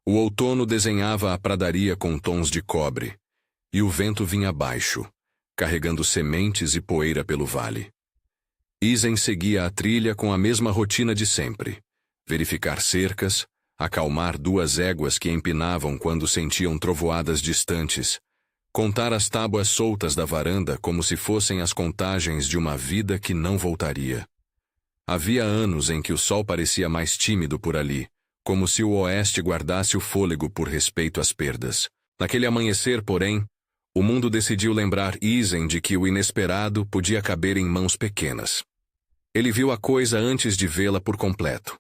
O outono desenhava a pradaria com tons de cobre, e o vento vinha abaixo, carregando sementes e poeira pelo vale. Isen seguia a trilha com a mesma rotina de sempre: verificar cercas, acalmar duas éguas que empinavam quando sentiam trovoadas distantes, contar as tábuas soltas da varanda como se fossem as contagens de uma vida que não voltaria. Havia anos em que o sol parecia mais tímido por ali, como se o oeste guardasse o fôlego por respeito às perdas. Naquele amanhecer, porém, o mundo decidiu lembrar Isen de que o inesperado podia caber em mãos pequenas. Ele viu a coisa antes de vê-la por completo.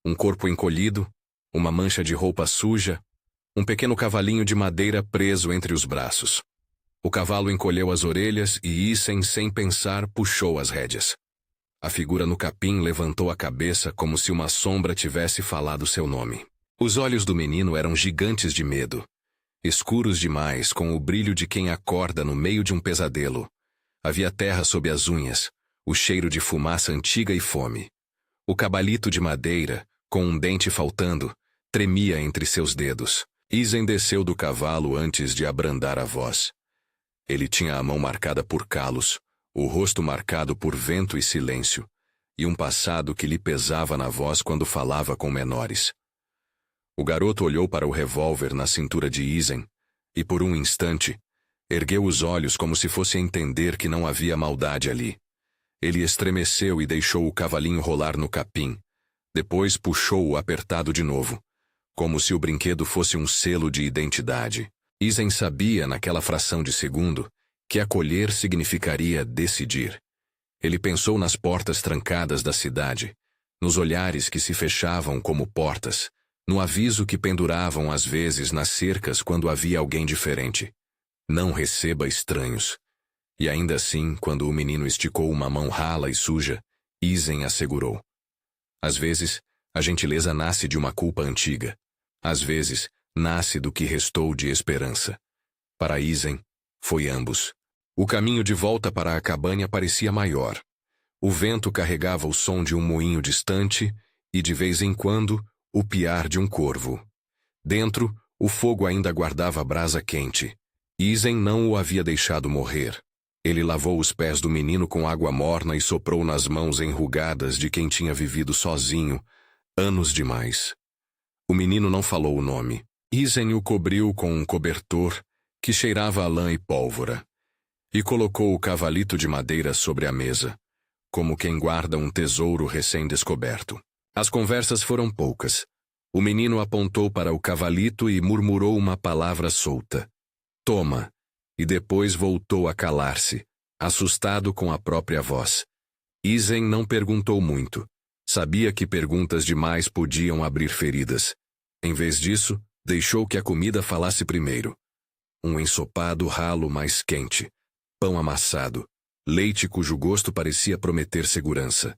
Um corpo encolhido, uma mancha de roupa suja, um pequeno cavalinho de madeira preso entre os braços. O cavalo encolheu as orelhas e Isen, sem pensar, puxou as rédeas. A figura no capim levantou a cabeça como se uma sombra tivesse falado seu nome. Os olhos do menino eram gigantes de medo, escuros demais, com o brilho de quem acorda no meio de um pesadelo. Havia terra sob as unhas, o cheiro de fumaça antiga e fome. O cabalito de madeira, com um dente faltando, tremia entre seus dedos. Isen desceu do cavalo antes de abrandar a voz. Ele tinha a mão marcada por calos, o rosto marcado por vento e silêncio, e um passado que lhe pesava na voz quando falava com menores. O garoto olhou para o revólver na cintura de Isen, e por um instante, ergueu os olhos como se fosse entender que não havia maldade ali. Ele estremeceu e deixou o cavalinho rolar no capim. Depois puxou-o apertado de novo, como se o brinquedo fosse um selo de identidade. Isen sabia, naquela fração de segundo, que acolher significaria decidir. Ele pensou nas portas trancadas da cidade, nos olhares que se fechavam como portas, no aviso que penduravam às vezes nas cercas quando havia alguém diferente. Não receba estranhos. E ainda assim, quando o menino esticou uma mão rala e suja, Isen assegurou: às vezes, a gentileza nasce de uma culpa antiga. Às vezes, nasce do que restou de esperança. Para Isen, foi ambos. O caminho de volta para a cabana parecia maior. O vento carregava o som de um moinho distante e, de vez em quando, o piar de um corvo. Dentro, o fogo ainda guardava brasa quente. Isen não o havia deixado morrer. Ele lavou os pés do menino com água morna e soprou nas mãos enrugadas de quem tinha vivido sozinho, anos demais. O menino não falou o nome. Isen o cobriu com um cobertor que cheirava a lã e pólvora, e colocou o cavalito de madeira sobre a mesa, como quem guarda um tesouro recém-descoberto. As conversas foram poucas. O menino apontou para o cavalito e murmurou uma palavra solta: "Toma", e depois voltou a calar-se, assustado com a própria voz. Isen não perguntou muito. Sabia que perguntas demais podiam abrir feridas. Em vez disso, deixou que a comida falasse primeiro. Um ensopado ralo mais quente, pão amassado, leite cujo gosto parecia prometer segurança.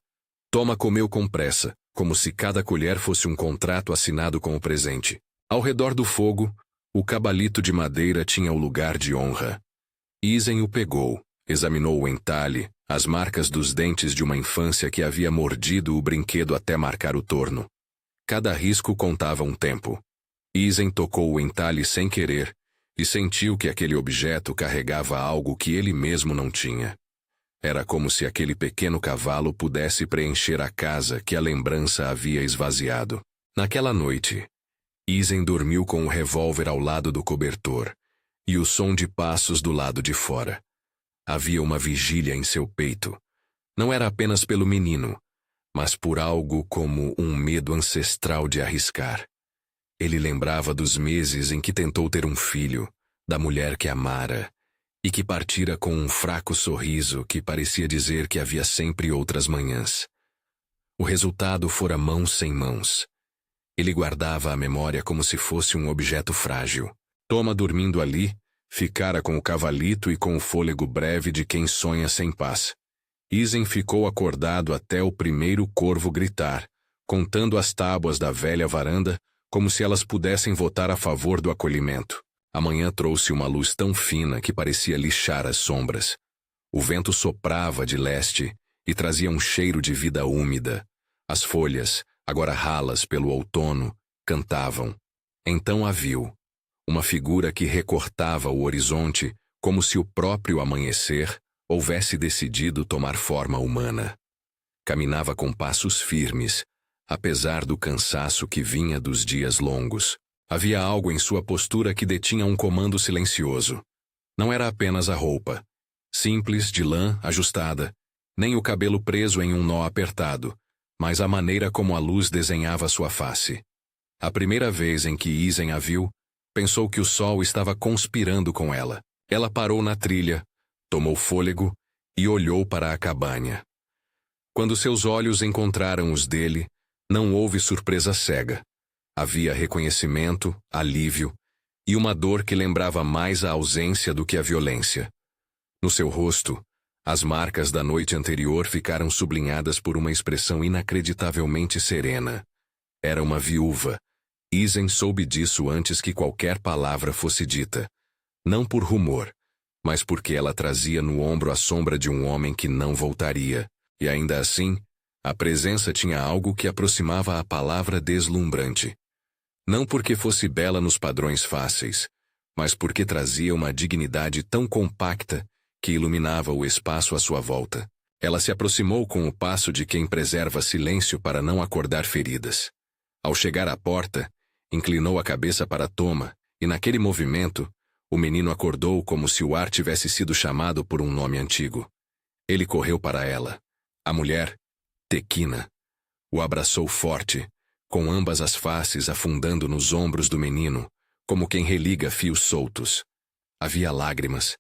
Toma comeu com pressa, como se cada colher fosse um contrato assinado com o presente. Ao redor do fogo, o cabalito de madeira tinha o lugar de honra. Isen o pegou, examinou o entalhe, as marcas dos dentes de uma infância que havia mordido o brinquedo até marcar o torno. Cada risco contava um tempo. Isen tocou o entalhe sem querer e sentiu que aquele objeto carregava algo que ele mesmo não tinha. Era como se aquele pequeno cavalo pudesse preencher a casa que a lembrança havia esvaziado. Naquela noite, Isen dormiu com o revólver ao lado do cobertor e o som de passos do lado de fora. Havia uma vigília em seu peito. Não era apenas pelo menino, mas por algo como um medo ancestral de arriscar. Ele lembrava dos meses em que tentou ter um filho, da mulher que amara, e que partira com um fraco sorriso que parecia dizer que havia sempre outras manhãs. O resultado fora mãos sem mãos. Ele guardava a memória como se fosse um objeto frágil. Toma dormindo ali, ficara com o cavalito e com o fôlego breve de quem sonha sem paz. Isen ficou acordado até o primeiro corvo gritar, contando as tábuas da velha varanda, como se elas pudessem votar a favor do acolhimento. A manhã trouxe uma luz tão fina que parecia lixar as sombras. O vento soprava de leste e trazia um cheiro de vida úmida. As folhas, agora ralas pelo outono, cantavam. Então a viu, uma figura que recortava o horizonte como se o próprio amanhecer houvesse decidido tomar forma humana. Caminhava com passos firmes, apesar do cansaço que vinha dos dias longos. Havia algo em sua postura que detinha um comando silencioso. Não era apenas a roupa, simples, de lã, ajustada, nem o cabelo preso em um nó apertado, mas a maneira como a luz desenhava sua face. A primeira vez em que Isen a viu, pensou que o sol estava conspirando com ela. Ela parou na trilha, tomou fôlego e olhou para a cabana. Quando seus olhos encontraram os dele, não houve surpresa cega. Havia reconhecimento, alívio e uma dor que lembrava mais a ausência do que a violência. No seu rosto, as marcas da noite anterior ficaram sublinhadas por uma expressão inacreditavelmente serena. Era uma viúva. Isen soube disso antes que qualquer palavra fosse dita. Não por rumor, mas porque ela trazia no ombro a sombra de um homem que não voltaria. E ainda assim, a presença tinha algo que aproximava a palavra deslumbrante. Não porque fosse bela nos padrões fáceis, mas porque trazia uma dignidade tão compacta que iluminava o espaço à sua volta. Ela se aproximou com o passo de quem preserva silêncio para não acordar feridas. Ao chegar à porta, inclinou a cabeça para Toma, e naquele movimento, o menino acordou como se o ar tivesse sido chamado por um nome antigo. Ele correu para ela. A mulher, Tekina, o abraçou forte, com ambas as faces afundando nos ombros do menino, como quem religa fios soltos. Havia lágrimas,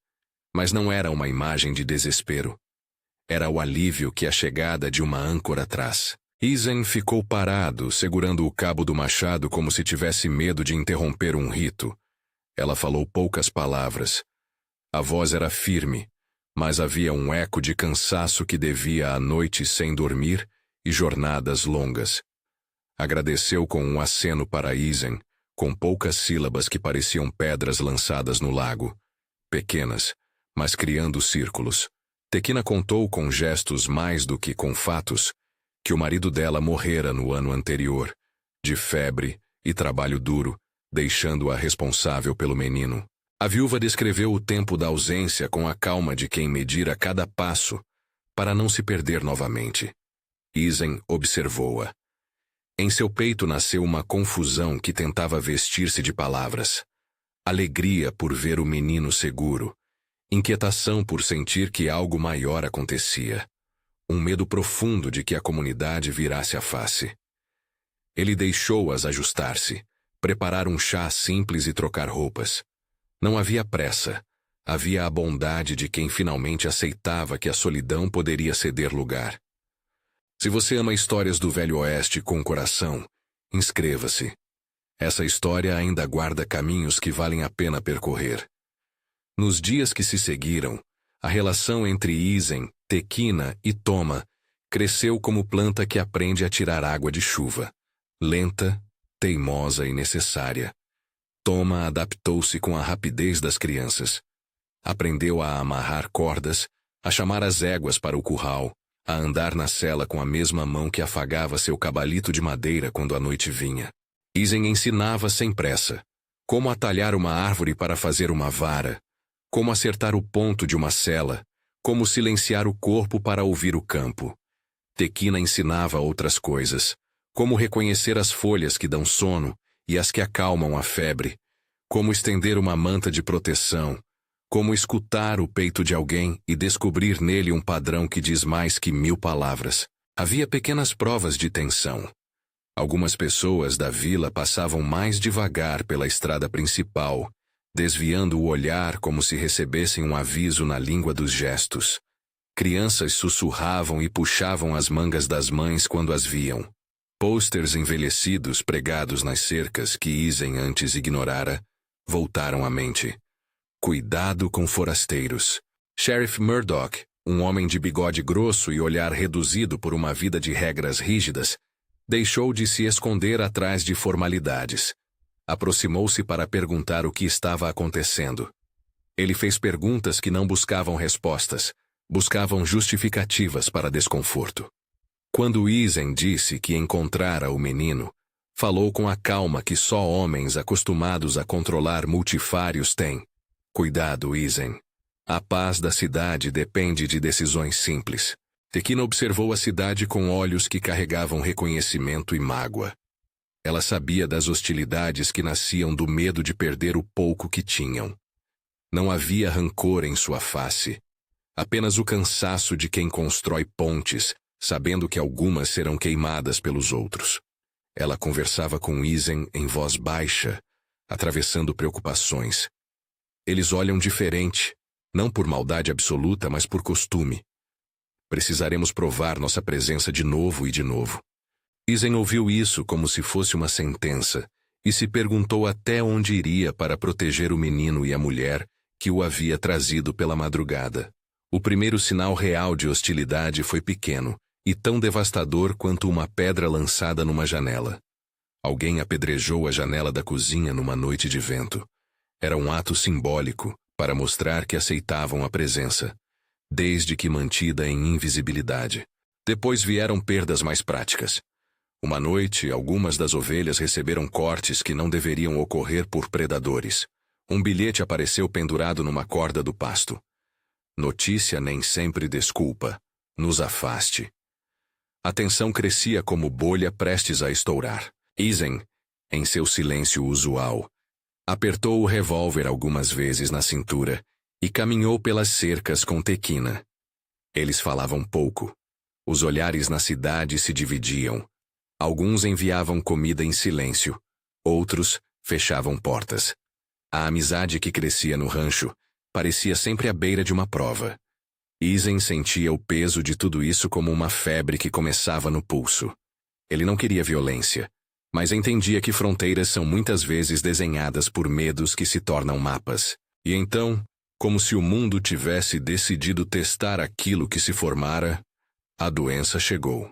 mas não era uma imagem de desespero. Era o alívio que a chegada de uma âncora traz. Isen ficou parado, segurando o cabo do machado como se tivesse medo de interromper um rito. Ela falou poucas palavras. A voz era firme, mas havia um eco de cansaço que devia a noites sem dormir e jornadas longas. Agradeceu com um aceno para Isen, com poucas sílabas que pareciam pedras lançadas no lago. Pequenas, mas criando círculos. Tekina contou com gestos mais do que com fatos que o marido dela morrera no ano anterior, de febre e trabalho duro, deixando-a responsável pelo menino. A viúva descreveu o tempo da ausência com a calma de quem medira cada passo, para não se perder novamente. Isen observou-a. Em seu peito nasceu uma confusão que tentava vestir-se de palavras. Alegria por ver o menino seguro. Inquietação por sentir que algo maior acontecia. Um medo profundo de que a comunidade virasse a face. Ele deixou-as ajustar-se, preparar um chá simples e trocar roupas. Não havia pressa. Havia a bondade de quem finalmente aceitava que a solidão poderia ceder lugar. Se você ama histórias do Velho Oeste com coração, inscreva-se. Essa história ainda guarda caminhos que valem a pena percorrer. Nos dias que se seguiram, a relação entre Isen, Tekina e Toma cresceu como planta que aprende a tirar água de chuva. Lenta, teimosa e necessária. Toma adaptou-se com a rapidez das crianças. Aprendeu a amarrar cordas, a chamar as éguas para o curral, a andar na sela com a mesma mão que afagava seu cabalito de madeira quando a noite vinha. Isen ensinava sem pressa como atalhar uma árvore para fazer uma vara, como acertar o ponto de uma sela, como silenciar o corpo para ouvir o campo. Tekina ensinava outras coisas, como reconhecer as folhas que dão sono e as que acalmam a febre, como estender uma manta de proteção, como escutar o peito de alguém e descobrir nele um padrão que diz mais que 1000 palavras. Havia pequenas provas de tensão. Algumas pessoas da vila passavam mais devagar pela estrada principal, desviando o olhar como se recebessem um aviso na língua dos gestos. Crianças sussurravam e puxavam as mangas das mães quando as viam. Pôsteres envelhecidos pregados nas cercas que Isen antes ignorara, voltaram à mente. Cuidado com forasteiros. Sheriff Murdoch, um homem de bigode grosso e olhar reduzido por uma vida de regras rígidas, deixou de se esconder atrás de formalidades. Aproximou-se para perguntar o que estava acontecendo. Ele fez perguntas que não buscavam respostas, buscavam justificativas para desconforto. Quando Isen disse que encontrara o menino, Falou com a calma que só homens acostumados a controlar multifários têm. Cuidado, Isen. A paz da cidade depende de decisões simples. Tekina observou a cidade com olhos que carregavam reconhecimento e mágoa. Ela sabia das hostilidades que nasciam do medo de perder o pouco que tinham. Não havia rancor em sua face. Apenas o cansaço de quem constrói pontes, sabendo que algumas serão queimadas pelos outros. Ela conversava com Isen em voz baixa, atravessando preocupações. Eles olham diferente, não por maldade absoluta, mas por costume. Precisaremos provar nossa presença de novo e de novo. Isen ouviu isso como se fosse uma sentença, e se perguntou até onde iria para proteger o menino e a mulher que o havia trazido pela madrugada. O primeiro sinal real de hostilidade foi pequeno, e tão devastador quanto uma pedra lançada numa janela. Alguém apedrejou a janela da cozinha numa noite de vento. Era um ato simbólico, para mostrar que aceitavam a presença, desde que mantida em invisibilidade. Depois vieram perdas mais práticas. Uma noite, algumas das ovelhas receberam cortes que não deveriam ocorrer por predadores. Um bilhete apareceu pendurado numa corda do pasto. Notícia nem sempre desculpa. Nos afaste. A tensão crescia como bolha prestes a estourar. Isen, em seu silêncio usual, apertou o revólver algumas vezes na cintura e caminhou pelas cercas com Tekina. Eles falavam pouco. Os olhares na cidade se dividiam. Alguns enviavam comida em silêncio, outros fechavam portas. A amizade que crescia no rancho parecia sempre à beira de uma prova. Isen sentia o peso de tudo isso como uma febre que começava no pulso. Ele não queria violência, mas entendia que fronteiras são muitas vezes desenhadas por medos que se tornam mapas. E então, como se o mundo tivesse decidido testar aquilo que se formara, a doença chegou.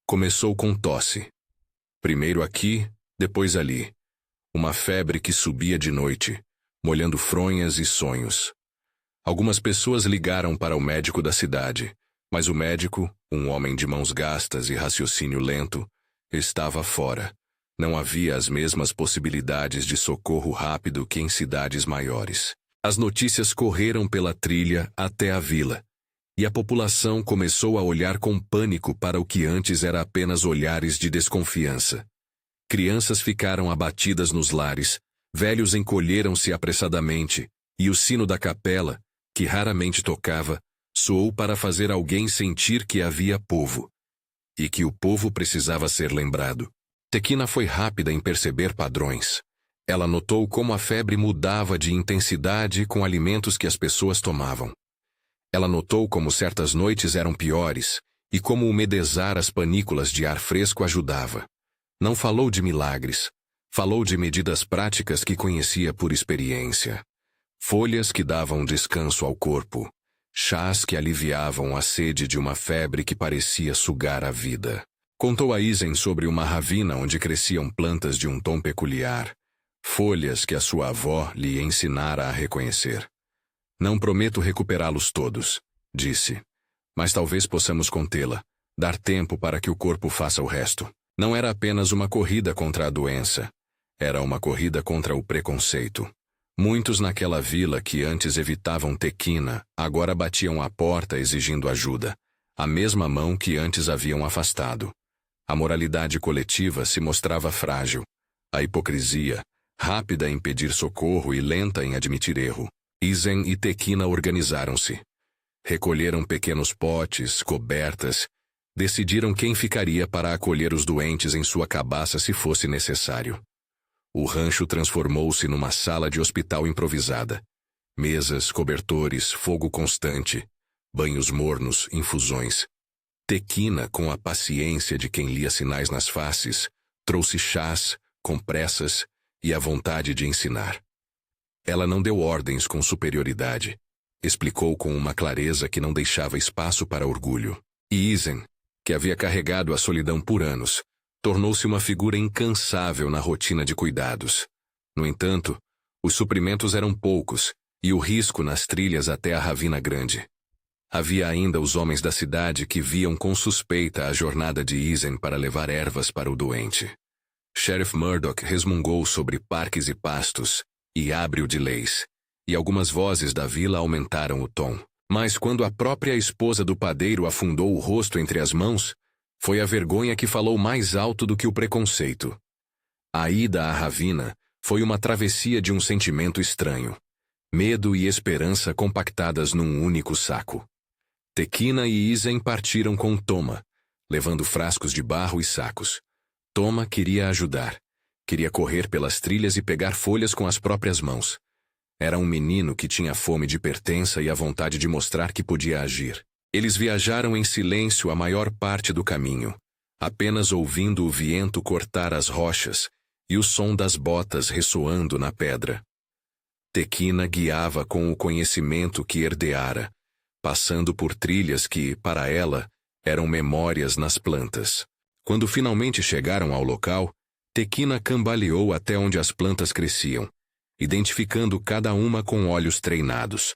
Começou com tosse. Primeiro aqui, depois ali. Uma febre que subia de noite, molhando fronhas e sonhos. Algumas pessoas ligaram para o médico da cidade, mas o médico, um homem de mãos gastas e raciocínio lento, estava fora. Não havia as mesmas possibilidades de socorro rápido que em cidades maiores. As notícias correram pela trilha até a vila, e a população começou a olhar com pânico para o que antes era apenas olhares de desconfiança. Crianças ficaram abatidas nos lares, velhos encolheram-se apressadamente, e o sino da capela, que raramente tocava, soou para fazer alguém sentir que havia povo, e que o povo precisava ser lembrado. Tekina foi rápida em perceber padrões. Ela notou como a febre mudava de intensidade com alimentos que as pessoas tomavam. Ela notou como certas noites eram piores, e como umedezar as panículas de ar fresco ajudava. Não falou de milagres, falou de medidas práticas que conhecia por experiência. Folhas que davam descanso ao corpo, chás que aliviavam a sede de uma febre que parecia sugar a vida. Contou a Isen sobre uma ravina onde cresciam plantas de um tom peculiar, folhas que a sua avó lhe ensinara a reconhecer. Não prometo recuperá-los todos, disse, mas talvez possamos contê-la, dar tempo para que o corpo faça o resto. Não era apenas uma corrida contra a doença, era uma corrida contra o preconceito. Muitos naquela vila que antes evitavam Tekina, agora batiam à porta exigindo ajuda, a mesma mão que antes haviam afastado. A moralidade coletiva se mostrava frágil. A hipocrisia, rápida em pedir socorro e lenta em admitir erro. Isen e Tekina organizaram-se. Recolheram pequenos potes, cobertas, decidiram quem ficaria para acolher os doentes em sua cabaça se fosse necessário. O rancho transformou-se numa sala de hospital improvisada. Mesas, cobertores, fogo constante, banhos mornos, infusões. Tekina, com a paciência de quem lia sinais nas faces, trouxe chás, compressas e a vontade de ensinar. Ela não deu ordens com superioridade. Explicou com uma clareza que não deixava espaço para orgulho. E Isen, que havia carregado a solidão por anos, tornou-se uma figura incansável na rotina de cuidados. No entanto, os suprimentos eram poucos, e o risco nas trilhas até a ravina grande. Havia ainda os homens da cidade que viam com suspeita a jornada de Isen para levar ervas para o doente. Sheriff Murdoch resmungou sobre parques e pastos, e ábreo de leis, e algumas vozes da vila aumentaram o tom. Mas quando a própria esposa do padeiro afundou o rosto entre as mãos, foi a vergonha que falou mais alto do que o preconceito. A ida à Ravina foi uma travessia de um sentimento estranho. Medo e esperança compactadas num único saco. Tekina e Isen partiram com Toma, levando frascos de barro e sacos. Toma queria ajudar. Queria correr pelas trilhas e pegar folhas com as próprias mãos. Era um menino que tinha fome de pertença e a vontade de mostrar que podia agir. Eles viajaram em silêncio a maior parte do caminho, apenas ouvindo o vento cortar as rochas e o som das botas ressoando na pedra. Tekina guiava com o conhecimento que herdeara, passando por trilhas que, para ela, eram memórias nas plantas. Quando finalmente chegaram ao local, Tekina cambaleou até onde as plantas cresciam, identificando cada uma com olhos treinados.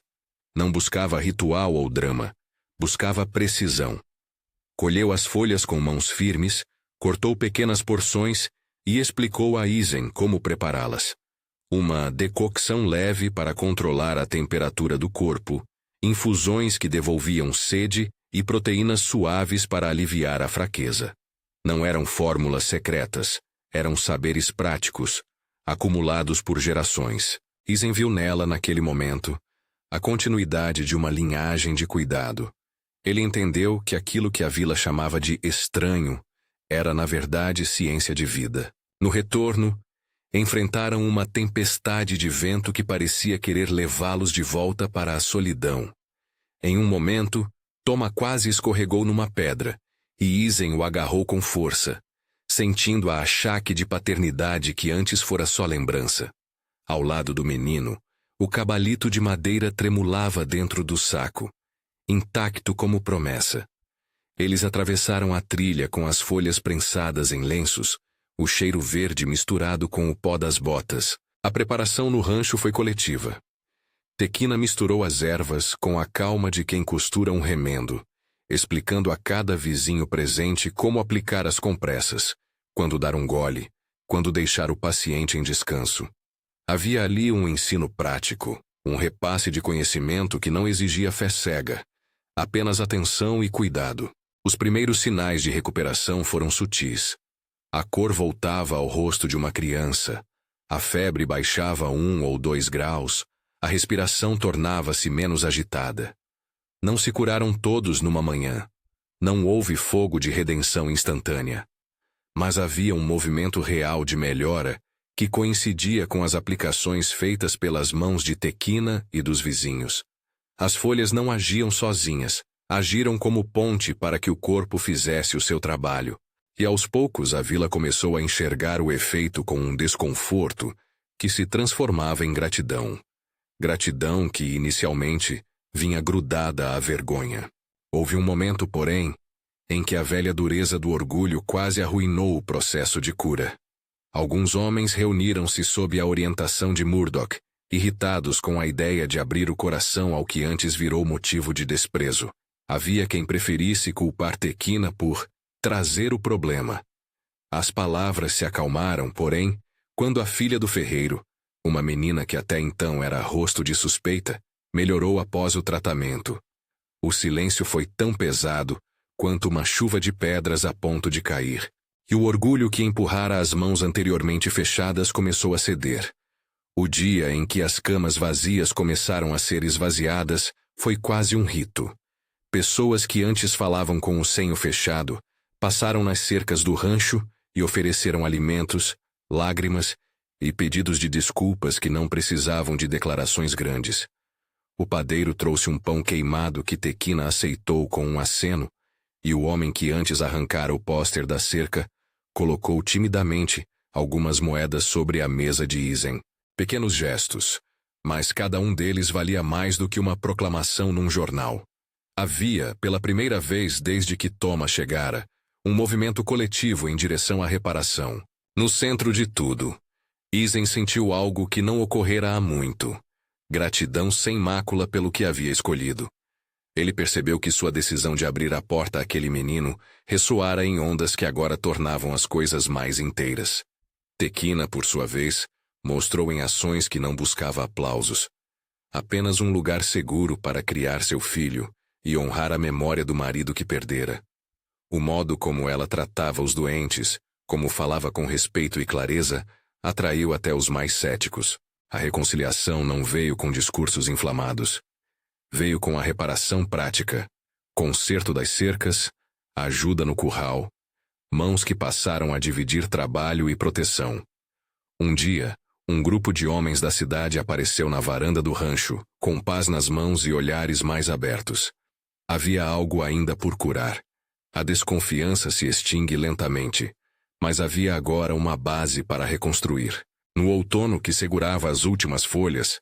Não buscava ritual ou drama, buscava precisão. Colheu as folhas com mãos firmes, cortou pequenas porções e explicou a Isen como prepará-las. Uma decocção leve para controlar a temperatura do corpo, infusões que devolviam sede e proteínas suaves para aliviar a fraqueza. Não eram fórmulas secretas, eram saberes práticos, acumulados por gerações. Isen viu nela, naquele momento, a continuidade de uma linhagem de cuidado. Ele entendeu que aquilo que a vila chamava de estranho era, na verdade, ciência de vida. No retorno, enfrentaram uma tempestade de vento que parecia querer levá-los de volta para a solidão. Em um momento, Toma quase escorregou numa pedra, e Isen o agarrou com força, sentindo a achaque de paternidade que antes fora só lembrança. Ao lado do menino, o cabalito de madeira tremulava dentro do saco, intacto como promessa. Eles atravessaram a trilha com as folhas prensadas em lenços, o cheiro verde misturado com o pó das botas. A preparação no rancho foi coletiva. Tekina misturou as ervas com a calma de quem costura um remendo, explicando a cada vizinho presente como aplicar as compressas, quando dar um gole, quando deixar o paciente em descanso. Havia ali um ensino prático, um repasse de conhecimento que não exigia fé cega, apenas atenção e cuidado. Os primeiros sinais de recuperação foram sutis. A cor voltava ao rosto de uma criança, a febre baixava 1 ou 2 graus, a respiração tornava-se menos agitada. Não se curaram todos numa manhã. Não houve fogo de redenção instantânea. Mas havia um movimento real de melhora que coincidia com as aplicações feitas pelas mãos de Tekina e dos vizinhos. As folhas não agiam sozinhas, agiram como ponte para que o corpo fizesse o seu trabalho. E aos poucos a vila começou a enxergar o efeito com um desconforto que se transformava em gratidão. Gratidão que, inicialmente, vinha grudada à vergonha. Houve um momento, porém, em que a velha dureza do orgulho quase arruinou o processo de cura. Alguns homens reuniram-se sob a orientação de Murdoch, irritados com a ideia de abrir o coração ao que antes virou motivo de desprezo. Havia quem preferisse culpar Tekina por trazer o problema. As palavras se acalmaram, porém, quando a filha do ferreiro, uma menina que até então era rosto de suspeita, melhorou após o tratamento. O silêncio foi tão pesado quanto uma chuva de pedras a ponto de cair, e o orgulho que empurrara as mãos anteriormente fechadas começou a ceder. O dia em que as camas vazias começaram a ser esvaziadas foi quase um rito. Pessoas que antes falavam com o senho fechado passaram nas cercas do rancho e ofereceram alimentos, lágrimas e pedidos de desculpas que não precisavam de declarações grandes. O padeiro trouxe um pão queimado que Tekina aceitou com um aceno, e o homem que antes arrancara o póster da cerca colocou timidamente algumas moedas sobre a mesa de Isen. Pequenos gestos, mas cada um deles valia mais do que uma proclamação num jornal. Havia, pela primeira vez desde que Toma chegara, um movimento coletivo em direção à reparação. No centro de tudo, Isen sentiu algo que não ocorrera há muito. Gratidão sem mácula pelo que havia escolhido. Ele percebeu que sua decisão de abrir a porta àquele menino ressoara em ondas que agora tornavam as coisas mais inteiras. Tequina, por sua vez, mostrou em ações que não buscava aplausos. Apenas um lugar seguro para criar seu filho e honrar a memória do marido que perdera. O modo como ela tratava os doentes, como falava com respeito e clareza, atraiu até os mais céticos. A reconciliação não veio com discursos inflamados. Veio com a reparação prática, conserto das cercas, ajuda no curral, mãos que passaram a dividir trabalho e proteção. Um dia, um grupo de homens da cidade apareceu na varanda do rancho, com paz nas mãos e olhares mais abertos. Havia algo ainda por curar. A desconfiança se extingue lentamente, mas havia agora uma base para reconstruir. No outono que segurava as últimas folhas,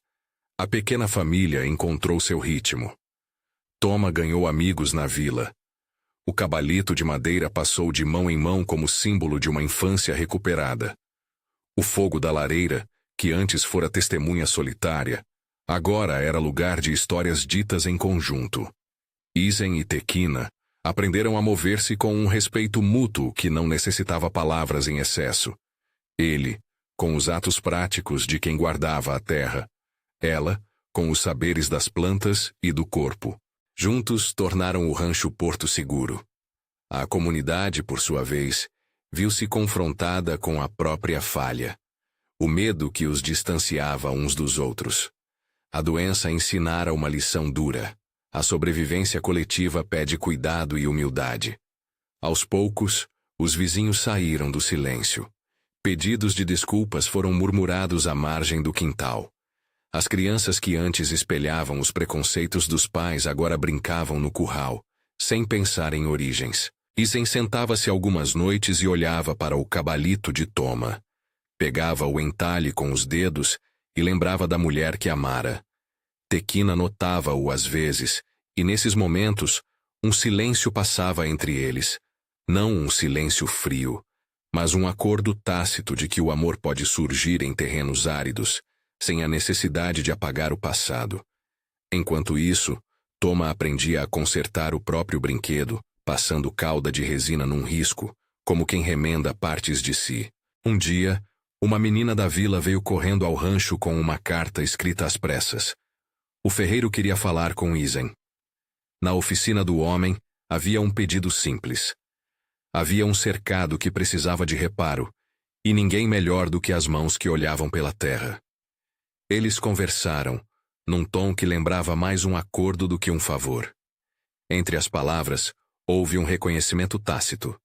a pequena família encontrou seu ritmo. Toma ganhou amigos na vila. O cabalito de madeira passou de mão em mão como símbolo de uma infância recuperada. O fogo da lareira, que antes fora testemunha solitária, agora era lugar de histórias ditas em conjunto. Isen e Tequina aprenderam a mover-se com um respeito mútuo que não necessitava palavras em excesso. Ele, com os atos práticos de quem guardava a terra. Ela, com os saberes das plantas e do corpo. Juntos tornaram o rancho porto seguro. A comunidade, por sua vez, viu-se confrontada com a própria falha. O medo que os distanciava uns dos outros. A doença ensinara uma lição dura. A sobrevivência coletiva pede cuidado e humildade. Aos poucos, os vizinhos saíram do silêncio. Pedidos de desculpas foram murmurados à margem do quintal. As crianças que antes espelhavam os preconceitos dos pais agora brincavam no curral, sem pensar em origens. Isen sentava-se algumas noites e olhava para o cabalito de Toma. Pegava o entalhe com os dedos e lembrava da mulher que amara. Tequina notava-o às vezes, e nesses momentos, um silêncio passava entre eles. Não um silêncio frio, mas um acordo tácito de que o amor pode surgir em terrenos áridos, sem a necessidade de apagar o passado. Enquanto isso, Toma aprendia a consertar o próprio brinquedo, passando cauda de resina num risco, como quem remenda partes de si. Um dia, uma menina da vila veio correndo ao rancho com uma carta escrita às pressas. O ferreiro queria falar com Isen. Na oficina do homem, havia um pedido simples. Havia um cercado que precisava de reparo, e ninguém melhor do que as mãos que olhavam pela terra. Eles conversaram, num tom que lembrava mais um acordo do que um favor. Entre as palavras, houve um reconhecimento tácito.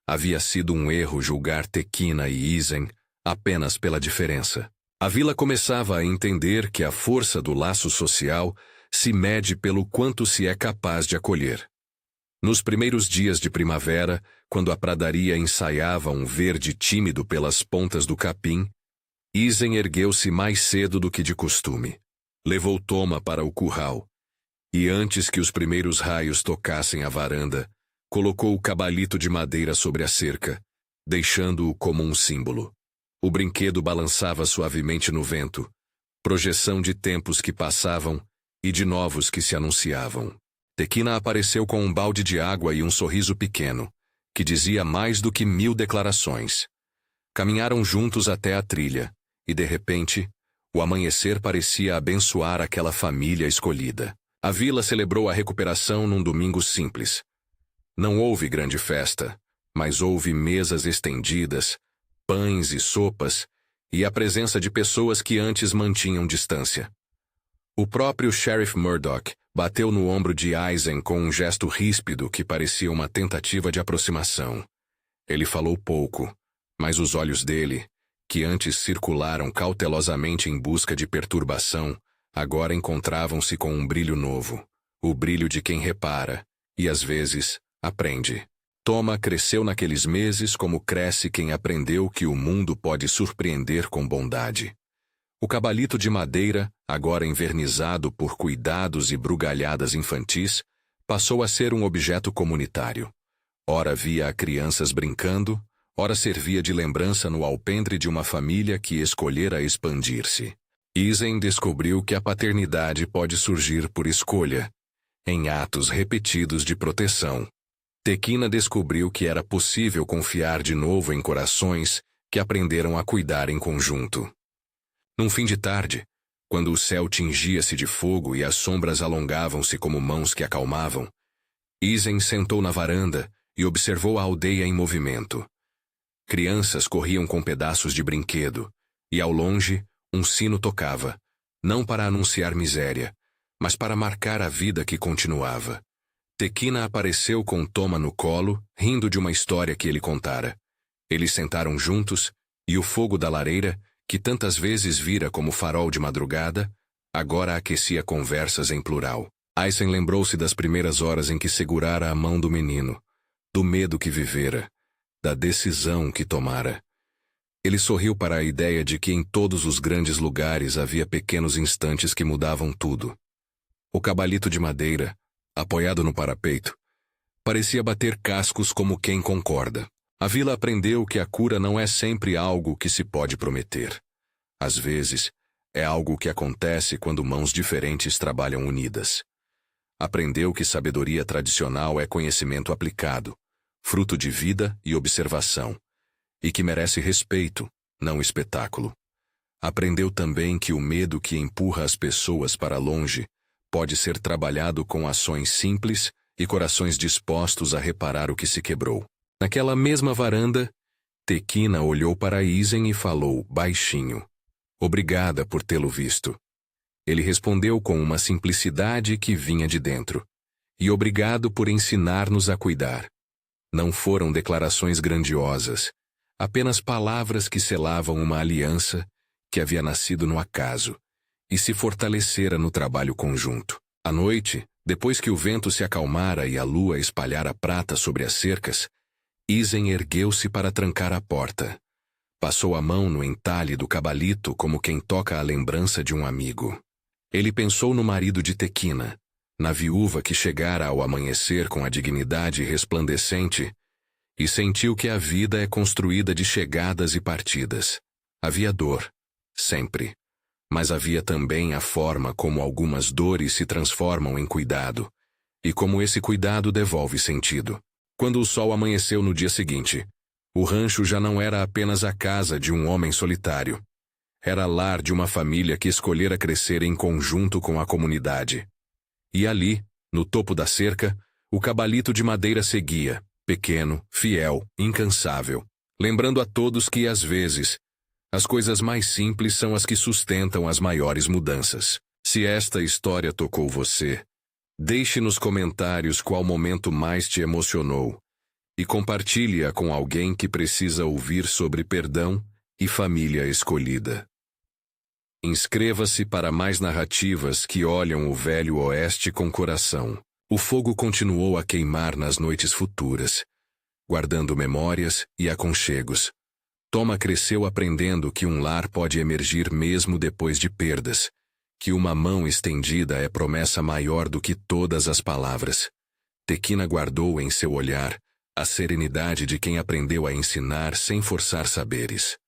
Havia sido um erro julgar Tequina e Isen apenas pela diferença. A vila começava a entender que a força do laço social se mede pelo quanto se é capaz de acolher. Nos primeiros dias de primavera, quando a pradaria ensaiava um verde tímido pelas pontas do capim, Isen ergueu-se mais cedo do que de costume. Levou Toma para o curral, e antes que os primeiros raios tocassem a varanda, colocou o cabalito de madeira sobre a cerca, deixando-o como um símbolo. O brinquedo balançava suavemente no vento, projeção de tempos que passavam e de novos que se anunciavam. Tequina apareceu com um balde de água e um sorriso pequeno, que dizia mais do que 1000 declarações. Caminharam juntos até a trilha, e de repente, o amanhecer parecia abençoar aquela família escolhida. A vila celebrou a recuperação num domingo simples. Não houve grande festa, mas houve mesas estendidas, pães e sopas, e a presença de pessoas que antes mantinham distância. O próprio Sheriff Murdoch bateu no ombro de Isen com um gesto ríspido que parecia uma tentativa de aproximação. Ele falou pouco, mas os olhos dele, que antes circularam cautelosamente em busca de perturbação, agora encontravam-se com um brilho novo, o brilho de quem repara, e às vezes, aprende. Toma cresceu naqueles meses como cresce quem aprendeu que o mundo pode surpreender com bondade. O cabalito de madeira, agora envernizado por cuidados e brugalhadas infantis, passou a ser um objeto comunitário. Ora via a crianças brincando, ora servia de lembrança no alpendre de uma família que escolhera expandir-se. Isen descobriu que a paternidade pode surgir por escolha, em atos repetidos de proteção. Tequina descobriu que era possível confiar de novo em corações que aprenderam a cuidar em conjunto. Num fim de tarde, quando o céu tingia-se de fogo e as sombras alongavam-se como mãos que acalmavam, Isen sentou na varanda e observou a aldeia em movimento. Crianças corriam com pedaços de brinquedo, e ao longe, um sino tocava, não para anunciar miséria, mas para marcar a vida que continuava. Tekina apareceu com Toma no colo, rindo de uma história que ele contara. Eles sentaram juntos, e o fogo da lareira, que tantas vezes vira como farol de madrugada, agora aquecia conversas em plural. Isen lembrou-se das primeiras horas em que segurara a mão do menino, do medo que vivera, da decisão que tomara. Ele sorriu para a ideia de que em todos os grandes lugares havia pequenos instantes que mudavam tudo. O cabalito de madeira, apoiado no parapeito, parecia bater cascos como quem concorda. A vila aprendeu que a cura não é sempre algo que se pode prometer. Às vezes, é algo que acontece quando mãos diferentes trabalham unidas. Aprendeu que sabedoria tradicional é conhecimento aplicado, fruto de vida e observação, e que merece respeito, não espetáculo. Aprendeu também que o medo que empurra as pessoas para longe pode ser trabalhado com ações simples e corações dispostos a reparar o que se quebrou. Naquela mesma varanda, Tekina olhou para Isen e falou baixinho: "Obrigada por tê-lo visto." Ele respondeu com uma simplicidade que vinha de dentro: "E obrigado por ensinar-nos a cuidar." Não foram declarações grandiosas, apenas palavras que selavam uma aliança que havia nascido no acaso e se fortalecera no trabalho conjunto. À noite, depois que o vento se acalmara e a lua espalhara prata sobre as cercas, Isen ergueu-se para trancar a porta. Passou a mão no entalhe do cabalito como quem toca a lembrança de um amigo. Ele pensou no marido de Tekina, na viúva que chegara ao amanhecer com a dignidade resplandecente, e sentiu que a vida é construída de chegadas e partidas. Havia dor, sempre, mas havia também a forma como algumas dores se transformam em cuidado, e como esse cuidado devolve sentido. Quando o sol amanheceu no dia seguinte, o rancho já não era apenas a casa de um homem solitário. Era lar de uma família que escolhera crescer em conjunto com a comunidade. E ali, no topo da cerca, o cabalito de madeira seguia, pequeno, fiel, incansável, lembrando a todos que, às vezes, as coisas mais simples são as que sustentam as maiores mudanças. Se esta história tocou você, deixe nos comentários qual momento mais te emocionou e compartilhe-a com alguém que precisa ouvir sobre perdão e família escolhida. Inscreva-se para mais narrativas que olham o Velho Oeste com coração. O fogo continuou a queimar nas noites futuras, guardando memórias e aconchegos. Toma cresceu aprendendo que um lar pode emergir mesmo depois de perdas, que uma mão estendida é promessa maior do que todas as palavras. Tekina guardou em seu olhar a serenidade de quem aprendeu a ensinar sem forçar saberes.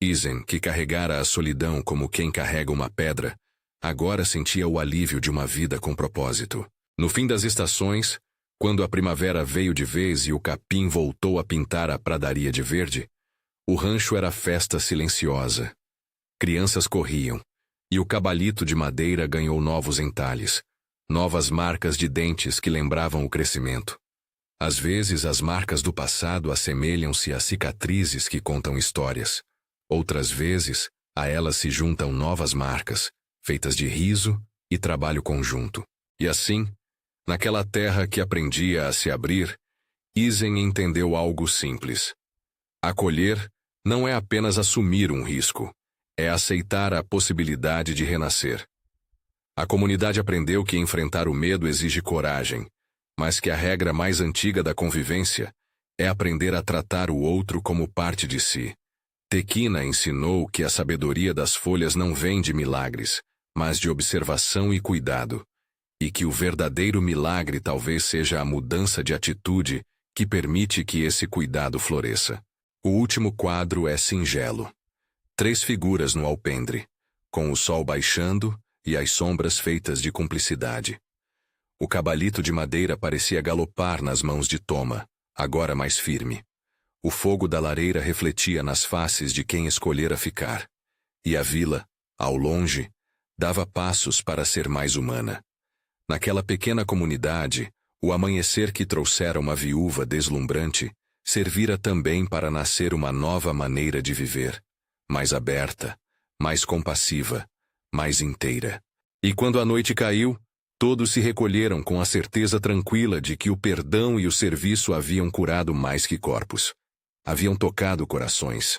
Isen, que carregara a solidão como quem carrega uma pedra, agora sentia o alívio de uma vida com propósito. No fim das estações, quando a primavera veio de vez e o capim voltou a pintar a pradaria de verde, o rancho era festa silenciosa. Crianças corriam, e o cabalito de madeira ganhou novos entalhes, novas marcas de dentes que lembravam o crescimento. Às vezes as marcas do passado assemelham-se a cicatrizes que contam histórias. Outras vezes, a elas se juntam novas marcas, feitas de riso e trabalho conjunto. E assim, naquela terra que aprendia a se abrir, Isen entendeu algo simples. Acolher não é apenas assumir um risco, é aceitar a possibilidade de renascer. A comunidade aprendeu que enfrentar o medo exige coragem, mas que a regra mais antiga da convivência é aprender a tratar o outro como parte de si. Tekina ensinou que a sabedoria das folhas não vem de milagres, mas de observação e cuidado, e que o verdadeiro milagre talvez seja a mudança de atitude que permite que esse cuidado floresça. O último quadro é singelo. 3 figuras no alpendre, com o sol baixando e as sombras feitas de cumplicidade. O cabalito de madeira parecia galopar nas mãos de Toma, agora mais firme. O fogo da lareira refletia nas faces de quem escolhera ficar. E a vila, ao longe, dava passos para ser mais humana. Naquela pequena comunidade, o amanhecer que trouxera uma viúva deslumbrante servira também para nascer uma nova maneira de viver, mais aberta, mais compassiva, mais inteira. E quando a noite caiu, todos se recolheram com a certeza tranquila de que o perdão e o serviço haviam curado mais que corpos. Haviam tocado corações.